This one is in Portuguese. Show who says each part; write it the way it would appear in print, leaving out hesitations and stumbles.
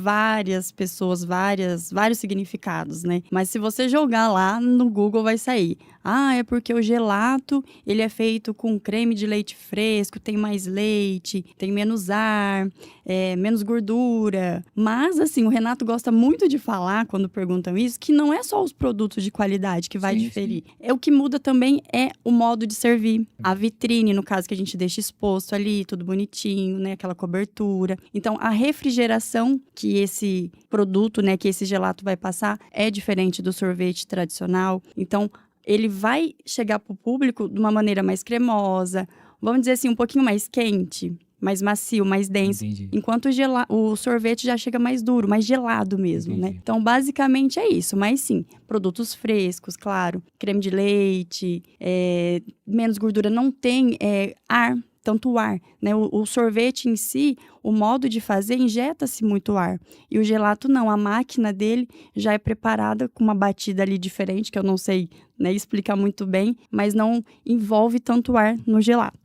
Speaker 1: várias pessoas, vários significados, né? Mas se você jogar lá no Google vai sair. É porque o gelato, ele é feito com creme de leite fresco, tem mais leite, tem menos ar, menos gordura. Mas, assim, o Renato gosta muito de falar, quando perguntam isso, que não é só os produtos de qualidade que vai diferir. O que muda também é o modo de servir. A vitrine, no caso, que a gente deixa exposto ali, tudo bonitinho, né? Aquela cobertura. Então, a refrigeração que esse produto, né, que esse gelato vai passar, é diferente do sorvete tradicional. Então, ele vai chegar para o público de uma maneira mais cremosa, vamos dizer assim, um pouquinho mais quente, mais macio, mais denso.
Speaker 2: Entendi.
Speaker 1: Enquanto o sorvete já chega mais duro, mais gelado mesmo,
Speaker 2: Entendi.
Speaker 1: né? Então, basicamente é isso. Mas sim, produtos frescos, claro. Creme de leite, menos gordura. Não tem ar, tanto ar, né? O sorvete em si, o modo de fazer, injeta-se muito ar. E o gelato não, a máquina dele já é preparada com uma batida ali diferente, que eu não sei, né, explicar muito bem, mas não envolve tanto ar no gelato.